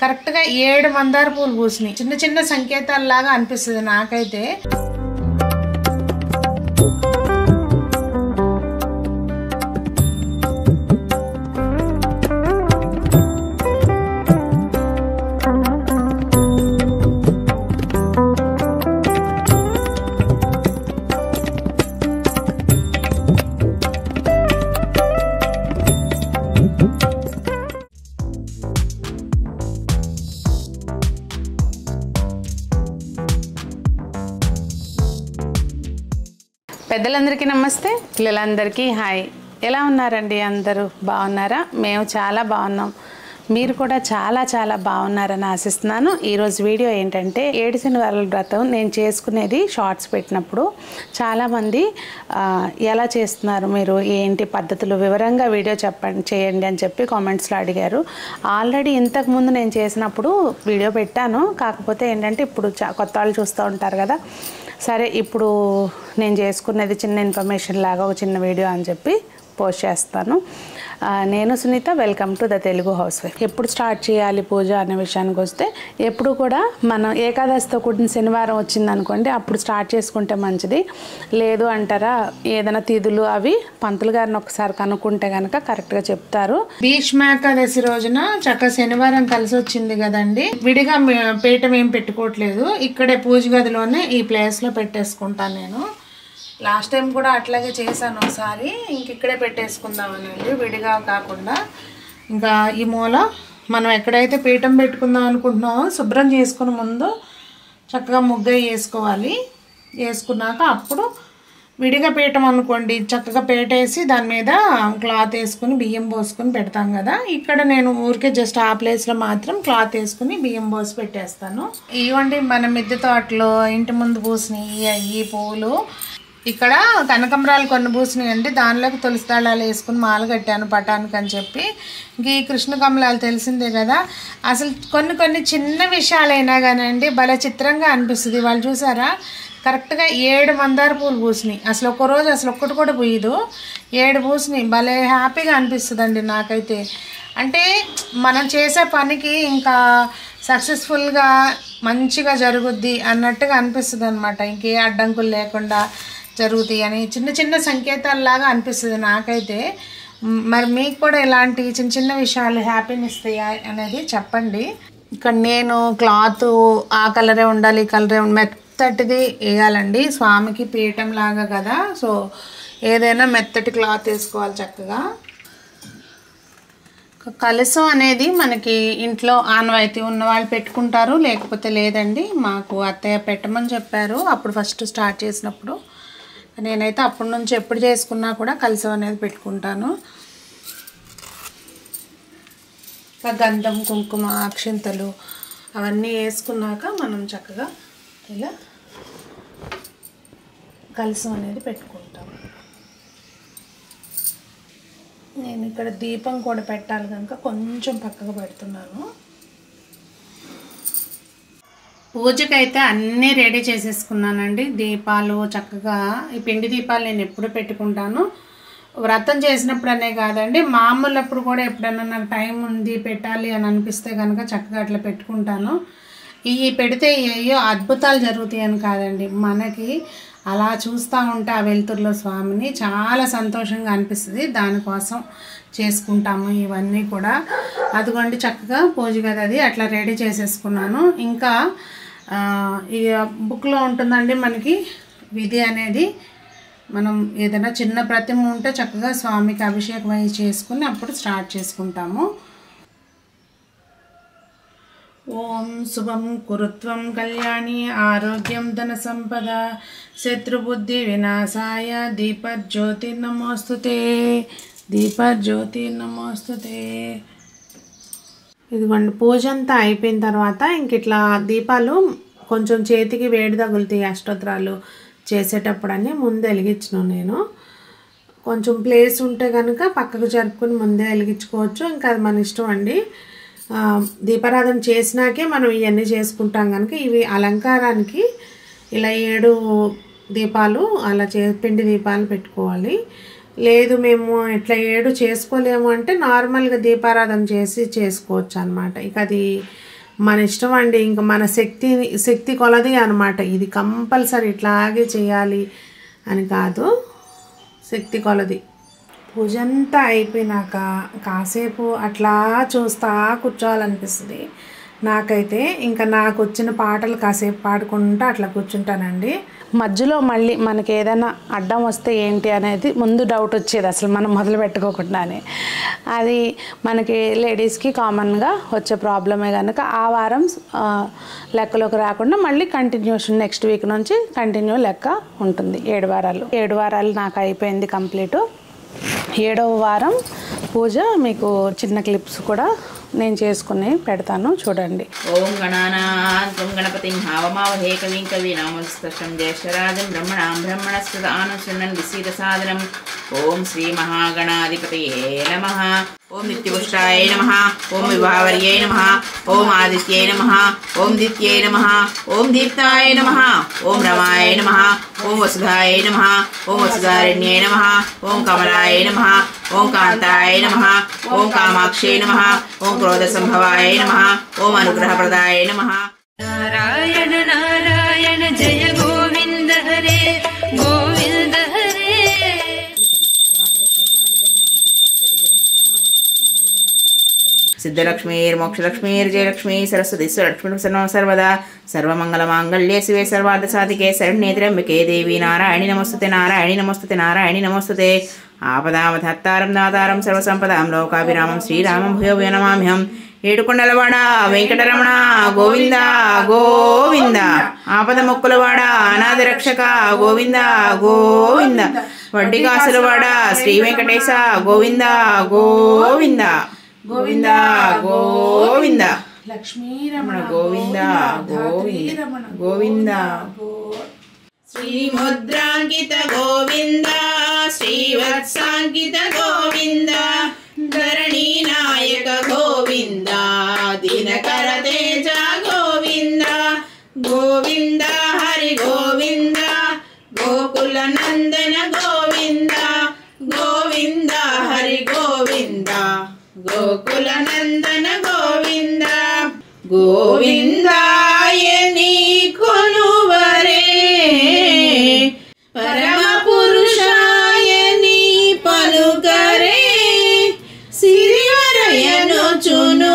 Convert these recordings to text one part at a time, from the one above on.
కరెక్ట్గా 7 మందార పూలు పూసినాయి. చిన్న చిన్న సంకేతాలలాగా అనిపిస్తుంది నాకైతే. పెద్దలందరికీ నమస్తే, పిల్లలందరికీ హాయ్. ఎలా ఉన్నారండి? అందరూ బాగున్నారా? మేము చాలా బాగున్నాం. మీరు కూడా చాలా చాలా బాగున్నారని ఆశిస్తున్నాను. ఈరోజు వీడియో ఏంటంటే, 7 శనివారాల వ్రతం నేను చేసుకునేది షార్ట్స్ పెట్టినప్పుడు చాలామంది ఎలా చేస్తున్నారు మీరు, ఏంటి పద్ధతులు, వివరంగా వీడియో చేయండి అని చెప్పి కామెంట్స్లో అడిగారు. ఆల్రెడీ ఇంతకుముందు నేను చేసినప్పుడు వీడియో పెట్టాను. కాకపోతే ఏంటంటే ఇప్పుడు కొత్త వాళ్ళు చూస్తూ ఉంటారు కదా, సరే ఇప్పుడు నేను చేసుకునేది చిన్న ఇన్ఫర్మేషన్ లాగా ఒక చిన్న వీడియో అని చెప్పి పోస్ట్ చేస్తాను. నేను Sunitha, welcome to the Telugu housewife. ఎప్పుడు స్టార్ట్ చేయాలి పూజ అనే విషయానికి వస్తే, ఎప్పుడు కూడా మనం ఏకాదశితో కూడిన శనివారం వచ్చిందనుకోండి అప్పుడు స్టార్ట్ చేసుకుంటే మంచిది. లేదు అంటారా, ఏదైనా తిథులు అవి పంతులు గారిని ఒకసారి కనుక్కుంటే కనుక కరెక్ట్గా చెప్తారు. భీష్మేకాదశి రోజున చక్కగా శనివారం కలిసి వచ్చింది కదండి. విడిగా పీఠం ఏం పెట్టుకోవట్లేదు, ఇక్కడే పూజ గదిలోనే ఈ ప్లేస్లో పెట్టేసుకుంటాను నేను. లాస్ట్ టైం కూడా అట్లాగే చేశాను ఒకసారి, ఇంక ఇక్కడే పెట్టేసుకుందామనండి విడిగా కాకుండా. ఇంకా ఈ మూల మనం ఎక్కడైతే పీఠం పెట్టుకుందాం అనుకుంటున్నామో శుభ్రం చేసుకుని ముందు చక్కగా ముగ్గ వేసుకోవాలి. వేసుకున్నాక అప్పుడు విడిగా పీఠం అనుకోండి, చక్కగా పేటేసి దాని మీద క్లాత్ వేసుకుని బియ్యం పోసుకొని పెడతాం కదా. ఇక్కడ నేను ఊరికే జస్ట్ ఆ ప్లేస్లో మాత్రం క్లాత్ వేసుకుని బియ్యం పోసి పెట్టేస్తాను. ఇవ్వండి మన మిద్దె తోటలో ఇంటి ముందు పూసినాయి ఈ పువ్వులు. ఇక్కడ కనకంబరాలు కొన్ని పూసినాయి అండి, దానిలోకి తులసి దళాలు వేసుకుని మాల కట్టాను పటానికి అని చెప్పి. ఇంక ఈ కృష్ణ కమలాలు తెలిసిందే కదా. అసలు కొన్ని చిన్న విషయాలైనా కానండి భలే చిత్రంగా అనిపిస్తుంది. వాళ్ళు చూసారా, కరెక్ట్గా 7 మందార పూలు పూసినాయి. అసలు ఒక్కరోజు అసలు ఒక్కటి కూడా పూయదు, 7 పూసినాయి. భలే హ్యాపీగా అనిపిస్తుంది అండి నాకైతే. అంటే మనం చేసే పనికి ఇంకా సక్సెస్ఫుల్గా మంచిగా జరుగుద్ది అన్నట్టుగా అనిపిస్తుంది అనమాట. ఇంకే అడ్డంకులు లేకుండా జరుగుతాయి అని చిన్న చిన్న సంకేతాలలాగా అనిపిస్తుంది నాకైతే. మరి మీకు కూడా ఇలాంటి చిన్న చిన్న విషయాలు హ్యాపీని ఇస్తాయా అనేది చెప్పండి. ఇక్కడ నేను క్లాత్ ఆ కలరే ఉండాలి, ఈ కలరే మెత్తటిది వేయాలండి. స్వామికి పీఠం లాగా కదా, సో ఏదైనా మెత్తటి క్లాత్ వేసుకోవాలి చక్కగా. కలశం అనేది మనకి ఇంట్లో ఆనవాయితీ ఉన్న వాళ్ళు పెట్టుకుంటారు, లేకపోతే లేదండి. మాకు అత్తయ్య పెట్టమని చెప్పారు అప్పుడు ఫస్ట్ స్టార్ట్ చేసినప్పుడు. నేనైతే అప్పటి నుంచి ఎప్పుడు చేసుకున్నా కూడా కలశం అనేది పెట్టుకుంటాను. గంధం, కుంకుమ, అక్షింతలు అవన్నీ వేసుకున్నాక మనం చక్కగా ఇలా కలశం అనేది పెట్టుకుంటాం. నేను ఇక్కడ దీపం కూడా పెట్టాలి కనుక కొంచెం పక్కకు పెడుతున్నాను. పూజకైతే అన్నీ రెడీ చేసేసుకున్నానండి. దీపాలు చక్కగా, ఈ పిండి దీపాలు నేను ఎప్పుడు పెట్టుకుంటాను, వ్రతం చేసినప్పుడు అనే కాదండి, మామూలప్పుడు కూడా ఎప్పుడైనా నాకు టైం ఉంది పెట్టాలి అని అనిపిస్తే కనుక చక్కగా అట్లా పెట్టుకుంటాను. ఈ పెడితే ఏయో అద్భుతాలు జరుగుతాయి అని కాదండి, మనకి అలా చూస్తూ ఉంటే ఆ వెలుతురులో స్వామిని చాలా సంతోషంగా అనిపిస్తుంది. దానికోసం చేసుకుంటాము ఇవన్నీ కూడా. అదిగోండి చక్కగా పూజ గది అది అట్లా రెడీ చేసేసుకున్నాను. ఇంకా ఈ బుక్లో ఉంటుందండి మనకి విధి అనేది. మనం ఏదైనా చిన్న ప్రతిమ ఉంటే చక్కగా స్వామికి అభిషేకం అవి చేసుకుని అప్పుడు స్టార్ట్ చేసుకుంటాము. ఓం శుభం కురుత్వం కళ్యాణి ఆరోగ్యం ధన సంపద శత్రుబుద్ధి వినాశాయ దీపజ్యోతిర్నమోస్తుతే దీపజ్యోతిర్నమోస్తుతే. ఇదిగోండి పూజ అంతా అయిపోయిన తర్వాత ఇంక ఇట్లా దీపాలు కొంచెం చేతికి వేడి తగులుతాయి అష్టోత్తరాలు చేసేటప్పుడు అని ముందు వెలిగించను నేను. కొంచెం ప్లేస్ ఉంటే కనుక పక్కకు జరుపుకుని ముందే వెలిగించుకోవచ్చు, ఇంకా అది మన ఇష్టం అండి. దీపారాధన చేసినాకే మనం ఇవన్నీ చేసుకుంటాం కనుక ఇవి అలంకారానికి ఇలా 7 దీపాలు అలా పిండి దీపాలు పెట్టుకోవాలి. లేదు మేము ఇట్లా 7 చేసుకోలేము అంటే నార్మల్గా దీపారాధన చేసి చేసుకోవచ్చు అనమాట. ఇక అది మన ఇష్టం అండి, ఇంకా మన శక్తి కొలది అనమాట. ఇది కంపల్సరీ ఇట్లాగే చేయాలి అని కాదు, శక్తి కొలది. పూజ అంతా అయిపోయినాక కాసేపు అట్లా చూస్తా కూర్చోవాలనిపిస్తుంది నాకైతే. ఇంకా నాకు వచ్చిన పాటలు కాసేపు పాడుకుంటూ అట్లా కూర్చుంటానండి. మధ్యలో మళ్ళీ మనకి ఏదైనా అడ్డం వస్తే ఏంటి అనేది ముందు డౌట్ వచ్చేది అసలు మనం మొదలు పెట్టుకోకుండానే. అది మనకి లేడీస్కి కామన్గా వచ్చే ప్రాబ్లమే కనుక ఆ వారం లెక్కలోకి రాకుండా మళ్ళీ కంటిన్యూషన్ నెక్స్ట్ వీక్ నుంచి కంటిన్యూ లెక్క ఉంటుంది. 7 వారాలు నాకు అయిపోయింది కంప్లీట్. 7వ వారం పూజ మీకు చిన్న క్లిప్స్ కూడా నేను చేసుకుని పెడతాను, చూడండి. ఓం గణానాం గణపతిం హావమావహే కవిం కవీనామస్తకం జ్యేష్ఠరాజం బ్రహ్మణస్పద ఆనశృణ్వన్ విసీద సాదనం. ఓం శ్రీ మహాగణాధిపతయే నమః. ఓం నిత్యపుష్టాయ నమః. ఓం విభావర్యై నమః. ఓం ఆదిత్యై నమః. ఓం దిత్యై నమః. ఓం దీప్తాయ నమః. ఓం రమాయ నమః. ఓం వసుధాయ నమః. ఓం వసుధారణ్యై నమః. ఓం కమలాయ నమః. ఓం కాంతాయ నమః. ఓం కామాక్షై నమః. ఓం క్రోధ సంభవాయ నమః. ఓం అనుగ్రహప్రదాయ నమః. నారాయణ నారాయణ జయ గోవింద హరే గోవింద హరే. సిద్ధలక్ష్మీర్మోక్షలక్ష్మీర్జయలక్ష్మీ సరస్వతి స్వలక్ష్మీ సర్వదా సర్వమంగళమాంగళ్యే శివే సర్వార్థసాధికే శరణ్యే త్ర్యంబకే దేవి నారాయణి నమోస్తుతే నారాయణి నమోస్తుతే నారాయణి నమోస్తుతే. ఆపదామహత్తారం దాతారం సర్వసంపదాం లోకాభిరామం శ్రీరామం భూయో భూయో నమామ్యహం. ఏడుకొండలవాడ వెంకటరమణ గోవింద గోవింద. ఆపద మొక్కులవాడ అనాథ రక్షక గోవింద గోవింద. వడ్డీ కాసులవాడ శ్రీ వెంకటేశ గోవింద గోవింద గోవింద గోవింద. లక్ష్మీరమణ గోవింద గోవింద గోవింద. శ్రీముద్రాంకిత గోవింద శ్రీవత్సాంకిత గోవింద. ధరణీ నాయక గోవింద దినకర తేజ గోవింద గోవింద హరి గోవింద. గోకుల నందన గోవింద గోవింద హరి గోవింద. గోకుల నందన గోవింద గోవిందాయని కొలువరే. పరమ పురుషాయని పలుకరే. సిరివరయను చును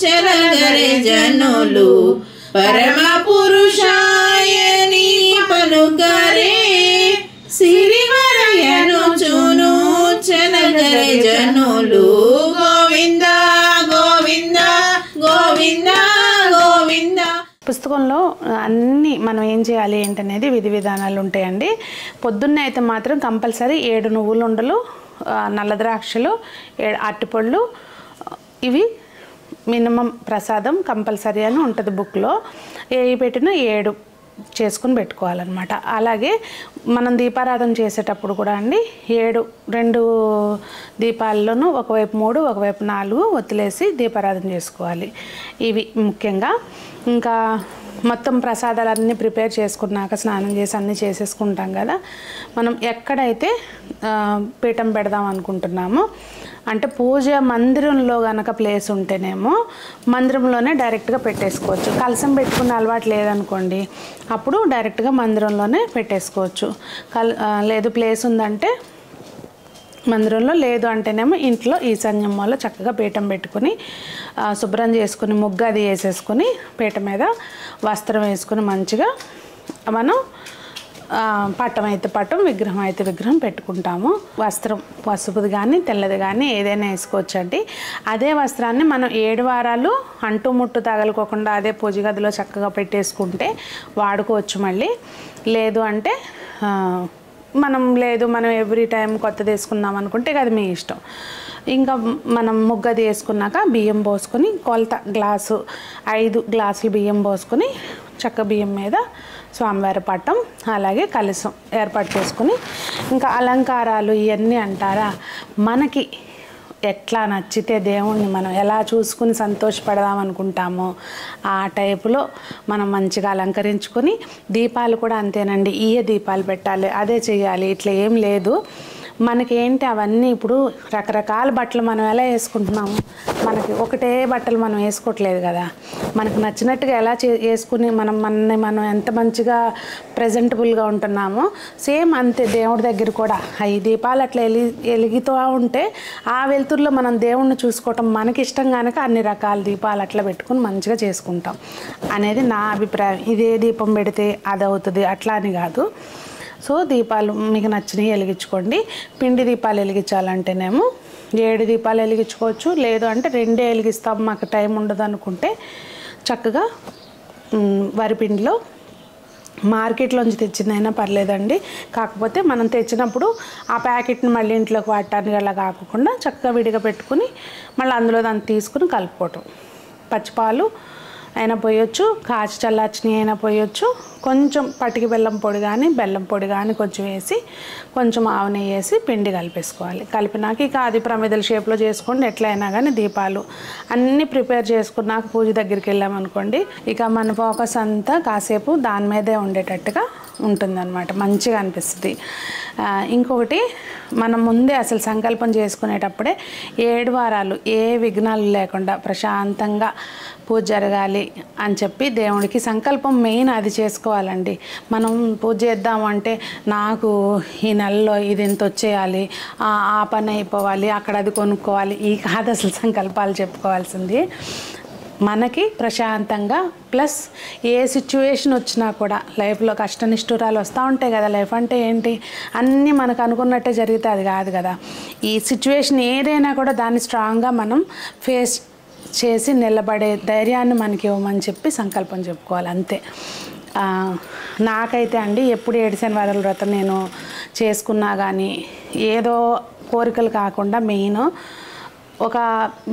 చెరగరే జనులు. పరమ పురుషాయని పలుకరే. సిరివరయను చును చెరగరే జనులు. గోవింద గోవింద గోవింద గోవింద. పుస్తకంలో అన్నీ మనం ఏం చేయాలి ఏంటనేది విధి విధానాలు ఉంటాయండి. పొద్దున్నే అయితే మాత్రం కంపల్సరీ 7 నువ్వులు ఉండలు, నల్ల ద్రాక్షలు, 7 అరటిపళ్ళు, ఇవి మినిమం ప్రసాదం కంపల్సరీ అని ఉంటుంది బుక్లో. ఏవి పెట్టినా 7 చేసుకుని పెట్టుకోవాలన్నమాట. అలాగే మనం దీపారాధన చేసేటప్పుడు కూడా అండి 2 దీపాల్లోనూ ఒకవైపు 3 ఒకవైపు 4 ఒత్తులేసి దీపారాధన చేసుకోవాలి. ఇవి ముఖ్యంగా. ఇంకా మొత్తం ప్రసాదాలన్నీ ప్రిపేర్ చేసుకున్నాక స్నానం చేసి అన్నీ చేసేసుకుంటాం కదా. మనం ఎక్కడైతే పీఠం పెడదాం అనుకుంటున్నామో అంటే పూజ మందిరంలో కనుక ప్లేస్ ఉంటేనేమో మందిరంలోనే డైరెక్ట్గా పెట్టేసుకోవచ్చు. కలసం పెట్టుకునే అలవాటు లేదనుకోండి, అప్పుడు డైరెక్ట్గా మందిరంలోనే పెట్టేసుకోవచ్చు. లేదు ప్లేస్ ఉందంటే మందిరంలో, లేదు అంటేనేమో ఇంట్లో ఈశాన్యం మూల చక్కగా పీఠం పెట్టుకుని శుభ్రం చేసుకుని ముగ్గు అది వేసేసుకుని పీట మీద వస్త్రం వేసుకుని మంచిగా మనం పట్టం అయితే పట్టం, విగ్రహం అయితే విగ్రహం పెట్టుకుంటాము. వస్త్రం పసుపుది కానీ తెల్లది కానీ ఏదైనా వేసుకోవచ్చండి. అదే వస్త్రాన్ని మనం 7 వారాలు అంటు ముట్టు తగలుకోకుండా అదే పూజ గదిలో చక్కగా పెట్టేసుకుంటే వాడుకోవచ్చు. మళ్ళీ లేదు అంటే మనం ఎవ్రీ టైం కొత్తది వేసుకుందాం అనుకుంటే అది మీ ఇష్టం. ఇంకా మనం ముగ్గది వేసుకున్నాక బియ్యం పోసుకొని కొలత గ్లాసు 5 గ్లాసులు బియ్యం పోసుకొని చక్క బియ్యం మీద స్వామివారి పట్టం అలాగే కలశం ఏర్పాటు చేసుకుని, ఇంకా అలంకారాలు ఇవన్నీ అంటారా, మనకి ఎట్లా నచ్చితే దేవుణ్ణి మనం ఎలా చూసుకుని సంతోషపడదాం అనుకుంటామో ఆ టైపులో మనం మంచిగా అలంకరించుకొని, దీపాలు కూడా అంతేనండి. దీపాలు పెట్టాలి, అదే చేయాలి, ఇట్లా ఏం లేదు. మనకి ఏంటి అవన్నీ ఇప్పుడు రకరకాల బట్టలు మనం ఎలా వేసుకుంటున్నాము, మనకి ఒకటే బట్టలు మనం వేసుకోవట్లేదు కదా, మనకు నచ్చినట్టుగా ఎలా వేసుకుని మనం ఎంత మంచిగా ప్రజెంటబుల్గా ఉంటున్నామో సేమ్ అంతే దేవుడి దగ్గర కూడా ఈ దీపాలు అట్లా వెలుగుతూ ఉంటే ఆ వెలుతురులో మనం దేవుణ్ణి చూసుకోవటం మనకి ఇష్టం కనుక అన్ని రకాల దీపాలు అట్లా పెట్టుకుని మంచిగా చేసుకుంటాం అనేది నా అభిప్రాయం. ఇదే దీపం పెడితే అది అవుతుంది అట్లా అని కాదు. సో దీపాలు మీకు నచ్చినవి వెలిగించుకోండి. పిండి దీపాలు వెలిగించాలంటేనేమో 7 దీపాలు వెలిగించుకోవచ్చు, లేదు అంటే 2 వెలిగిస్తాం మాకు టైం ఉండదు అనుకుంటే చక్కగా వరిపిండిలో మార్కెట్లోంచి తెచ్చిందైనా పర్లేదండి. కాకపోతే మనం తెచ్చినప్పుడు ఆ ప్యాకెట్ని మళ్ళీ ఇంట్లోకి వాడటానికి అలా కాకుండా చక్కగా విడిగా పెట్టుకుని మళ్ళీ అందులో దాన్ని తీసుకుని కలుపుకోవటం. పచ్చిపాలు అయినా పోయొచ్చు, కాచి చల్లార్చిని అయినా పోయొచ్చు, కొంచెం పటికి బెల్లం పొడి కానీ బెల్లం పొడి కానీ కొంచెం వేసి కొంచెం ఆవు నెయ్యి వేసి పిండి కలిపేసుకోవాలి. కలిపినాక ఇక అది ప్రమిదల షేప్లో చేసుకోండి. ఎట్లయినా కానీ దీపాలు అన్నీ ప్రిపేర్ చేసుకున్నాక పూజ దగ్గరికి వెళ్ళామనుకోండి ఇక మన ఫోకస్ అంతా కాసేపు దాని మీదే ఉండేటట్టుగా ఉంటుందన్నమాట, మంచిగా అనిపిస్తుంది. ఇంకొకటి మనం ముందే అసలు సంకల్పం చేసుకునేటప్పుడే 7 వారాలు ఏ విఘ్నాలు లేకుండా ప్రశాంతంగా పూజ జరగాలి అని చెప్పి దేవుడికి సంకల్పం మెయిన్ అది చేసుకోవాలండి. మనం పూజ చేద్దామంటే నాకు ఈ నెలలో ఇది ఎంత వచ్చేయాలి, ఆ పని అయిపోవాలి, అక్కడ అది కొనుక్కోవాలి, ఈ కాదు అసలు సంకల్పాలు చెప్పుకోవాల్సింది. మనకి ప్రశాంతంగా ప్లస్ ఏ సిచ్యువేషన్ వచ్చినా కూడా లైఫ్లో కష్టనిష్ఠురాలు వస్తూ ఉంటాయి కదా. లైఫ్ అంటే ఏంటి, అన్నీ మనకు అనుకున్నట్టే జరిగితే అది కాదు కదా. ఈ సిచ్యువేషన్ ఏదైనా కూడా దాన్ని స్ట్రాంగ్గా మనం ఫేస్ చేసి నిలబడే ధైర్యాన్ని మనకి ఇవ్వమని చెప్పి సంకల్పం చెప్పుకోవాలి అంతే. నాకైతే అండి ఎప్పుడు 7 శనివారాల వ్రతం నేను చేసుకున్నా కానీ ఏదో కోరికలు కాకుండా మెయిన్ ఒక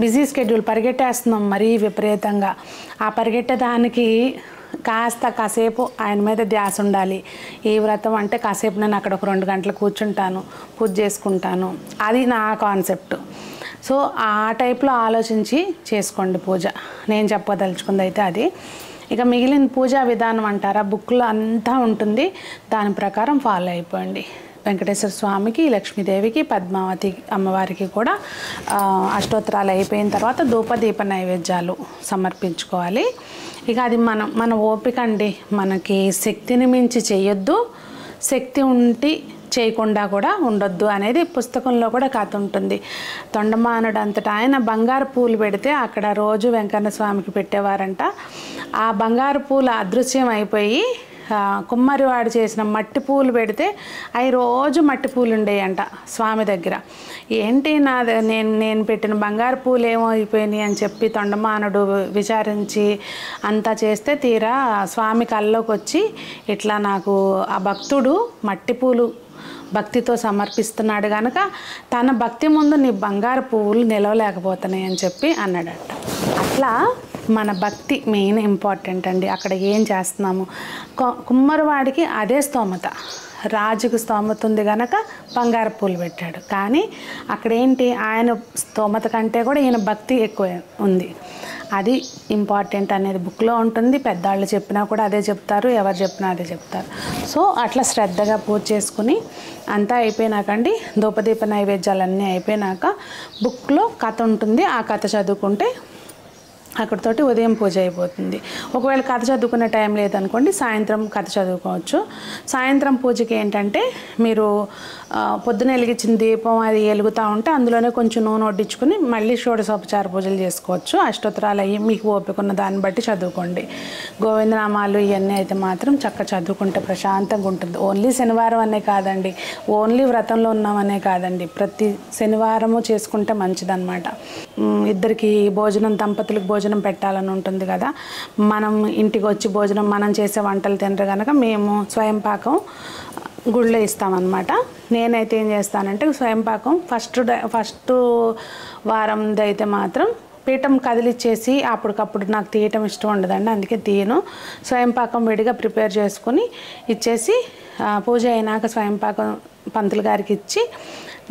బిజీ స్కెడ్యూల్ పరిగెట్టేస్తున్నాం మరీ విపరీతంగా. ఆ పరిగెట్టేదానికి కాసేపు ఆయన మీద ధ్యాస ఉండాలి. ఈ వ్రతం అంటే కాసేపు నేను అక్కడ ఒక 2 గంటలు కూర్చుంటాను, పూజ చేసుకుంటాను, అది నా కాన్సెప్ట్. సో ఆ టైప్లో ఆలోచించి చేసుకోండి పూజ. నేను చెప్పదలుచుకుంది అయితే అది. ఇక మిగిలిన పూజా విధానం అంటారా, బుక్లో అంతా ఉంటుంది, దాని ప్రకారం ఫాలో అయిపోండి. వెంకటేశ్వర స్వామికి, లక్ష్మీదేవికి, పద్మావతి అమ్మవారికి కూడా అష్టోత్తరాలు అయిపోయిన తర్వాత ధూపదీప నైవేద్యాలు సమర్పించుకోవాలి. ఇక అది మన ఓపిక అండి. మనకి శక్తిని మించి చేయొద్దు, శక్తి ఉండి చేయకుండా కూడా ఉండొద్దు అనేది పుస్తకంలో కూడా కథ ఉంటుంది. తొండమానుడు అంతటా ఆయన బంగారు పూలు పెడితే అక్కడ రోజు వెంకన్న స్వామికి పెట్టేవారంట. ఆ బంగారు పూలు అదృశ్యం అయిపోయి కుమ్మరివాడు చేసిన మట్టి పూలు పెడితే అవి రోజు మట్టి పూలు ఉండేయంట స్వామి దగ్గర. ఏంటి నేను పెట్టిన బంగారు పూలు ఏమో అయిపోయినాయి అని చెప్పి తొండమానుడు విచారించి అంతా చేస్తే తీరా స్వామి కల్లోకి వచ్చి ఇట్లా నాకు ఆ భక్తుడు మట్టి పూలు భక్తితో సమర్పిస్తున్నాడు కనుక తన భక్తి ముందు నీ బంగారు పువ్వులు నిలవలేకపోతున్నాయి అని చెప్పి అన్నాడట. అట్లా మన భక్తి మెయిన్ ఇంపార్టెంట్ అండి. అక్కడ ఏం చేస్తున్నాము, కుమ్మరివాడికి అదే స్తోమత, రాజుకు స్తోమత ఉంది కనుక బంగారు పూలు పెట్టాడు. కానీ అక్కడేంటి ఆయన స్తోమత కంటే కూడా ఈయన భక్తి ఎక్కువ ఉంది. అది ఇంపార్టెంట్ అనేది బుక్లో ఉంటుంది. పెద్దవాళ్ళు చెప్పినా కూడా అదే చెప్తారు, ఎవరు చెప్పినా అదే చెప్తారు. సో అట్లా శ్రద్ధగా పూజ చేసుకుని అంతా అయిపోయినాకండి, ధూపదీప నైవేద్యాలన్నీ అయిపోయినాక బుక్లో కథ ఉంటుంది. ఆ కథ చదువుకుంటే అక్కడితోటి ఉదయం పూజ అయిపోతుంది. ఒకవేళ కథ చదువుకునే టైం లేదనుకోండి సాయంత్రం కథ చదువుకోవచ్చు. సాయంత్రం పూజకి ఏంటంటే మీరు పొద్దున వెలిగించిన దీపం అది వెలుగుతూ ఉంటే అందులోనే కొంచెం నూనె వడ్డించుకుని మళ్ళీ షోడశోపచార పూజలు చేసుకోవచ్చు. అష్టోత్తరాలు అయ్యి మీకు ఓపికన్న దాన్ని బట్టి చదువుకోండి. గోవిందనామాలు ఇవన్నీ అయితే మాత్రం చక్కగా చదువుకుంటే ప్రశాంతంగా ఉంటుంది. ఓన్లీ శనివారం అనే కాదండి, ఓన్లీ వ్రతంలో ఉన్నామనే కాదండి, ప్రతి శనివారము చేసుకుంటే మంచిదన్నమాట. ఇద్దరికి భోజనం, దంపతులకు భోజనం పెట్టాలని ఉంటుంది కదా, మనం ఇంటికి వచ్చి భోజనం మనం చేసే వంటలు తినరు కనుక మేము స్వయంపాకం గుళ్ళో ఇస్తామన్నమాట. నేనైతే ఏం చేస్తానంటే స్వయంపాకం ఫస్ట్ వారంది అయితే మాత్రం పీఠం కదిలిచ్చేసి అప్పటికప్పుడు నాకు తీయటం ఇష్టం ఉండదండి, అందుకే తీయను. స్వయంపాకం విడిగా ప్రిపేర్ చేసుకుని ఇచ్చేసి పూజ అయినాక స్వయంపాకం పంతులు గారికి ఇచ్చి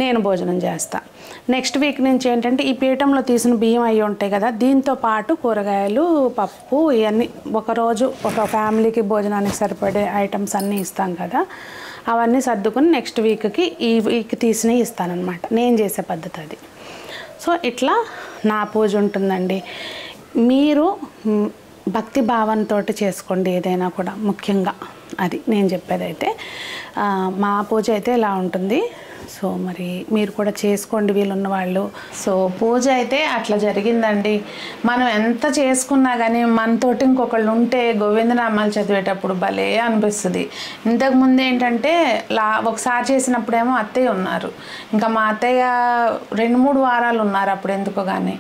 నేను భోజనం చేస్తాను. నెక్స్ట్ వీక్ నుంచి ఏంటంటే ఈ పీఠంలో తీసిన బియ్యం అవి ఉంటాయి కదా, దీంతో పాటు కూరగాయలు, పప్పు ఇవన్నీ ఒకరోజు ఒక ఫ్యామిలీకి భోజనానికి సరిపడే ఐటమ్స్ అన్నీ ఇస్తాం కదా, అవన్నీ సర్దుకుని నెక్స్ట్ వీక్కి ఈ వీక్ తీసినవి ఇస్తానన్నమాట. నేను చేసే పద్ధతి అది. సో ఇట్లా నా పూజ ఉంటుందండి. మీరు భక్తి భావంతో చేసుకోండి ఏదైనా కూడా, ముఖ్యంగా అది నేను చెప్పేదైతే. మా పూజ అయితే ఇలా ఉంటుంది. సో మరి మీరు కూడా చేసుకోండి వీలున్న వాళ్ళు. సో పూజ అయితే అట్లా జరిగిందండి. మనం ఎంత చేసుకున్నా కానీ మనతోటి ఇంకొకళ్ళు ఉంటే గోవిందనామాలు చదివేటప్పుడు భలే అనిపిస్తుంది. ఇంతకుముందు ఏంటంటే ఒకసారి చేసినప్పుడేమో అత్తయ్య ఉన్నారు, ఇంకా మా అత్తయ్య 2-3 వారాలు ఉన్నారు అప్పుడు ఎందుకో కానీ.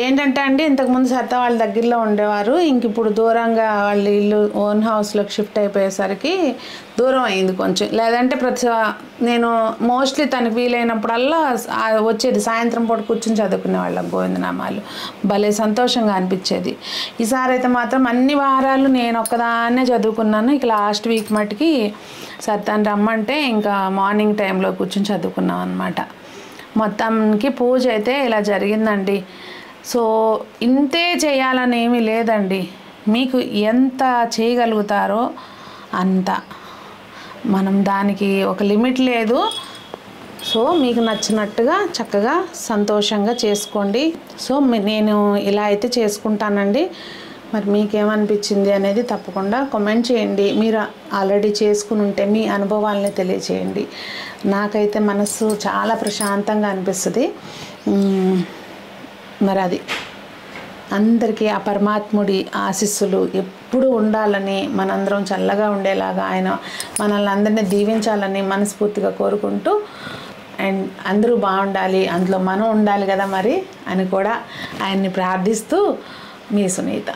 ఏంటంటే అండి ఇంతకుముందు సత్త వాళ్ళ దగ్గరలో ఉండేవారు, ఇంక ఇప్పుడు దూరంగా వాళ్ళ ఇల్లు ఓన్ హౌస్లోకి షిఫ్ట్ అయిపోయేసరికి దూరం అయింది కొంచెం. లేదంటే నేను మోస్ట్లీ తనకు వీలైనప్పుడల్లా వచ్చేది, సాయంత్రం పూట కూర్చొని చదువుకునే వాళ్ళం గోవిందనామాలు. భలే సంతోషంగా అనిపించేది. ఈసారి అయితే మాత్రం అన్ని వారాలు నేను ఒక్కదాన్నే చదువుకున్నాను. ఇక లాస్ట్ వీక్ మటుకి సత్తాన్ని రమ్మంటే ఇంకా మార్నింగ్ టైంలో కూర్చొని చదువుకున్నాం అనమాట. మొత్తానికి పూజ అయితే ఇలా జరిగిందండి. సో ఇంతే చేయాలని ఏమీ లేదండి, మీకు ఎంత చేయగలుగుతారో అంత. మనం దానికి ఒక లిమిట్ లేదు. సో మీకు నచ్చినట్టుగా చక్కగా సంతోషంగా చేసుకోండి. సో నేను ఇలా అయితే చేసుకుంటానండి. మరి మీకేమనిపించింది అనేది తప్పకుండా కామెంట్ చేయండి. మీరు ఆల్రెడీ చేసుకుని ఉంటే మీ అనుభవాలని తెలియచేయండి. నాకైతే మనసు చాలా ప్రశాంతంగా అనిపిస్తుంది. మరి అది అందరికీ ఆ పరమాత్ముడి ఆశీస్సులు ఎప్పుడు ఉండాలని, మనందరం చల్లగా ఉండేలాగా ఆయన మనల్ని అందరినీ దీవించాలని మనస్ఫూర్తిగా కోరుకుంటూ, అండ్ అందరూ బాగుండాలి, అందులో మనం ఉండాలి కదా మరి అని కూడా ఆయన్ని ప్రార్థిస్తూ, మీ సునీత.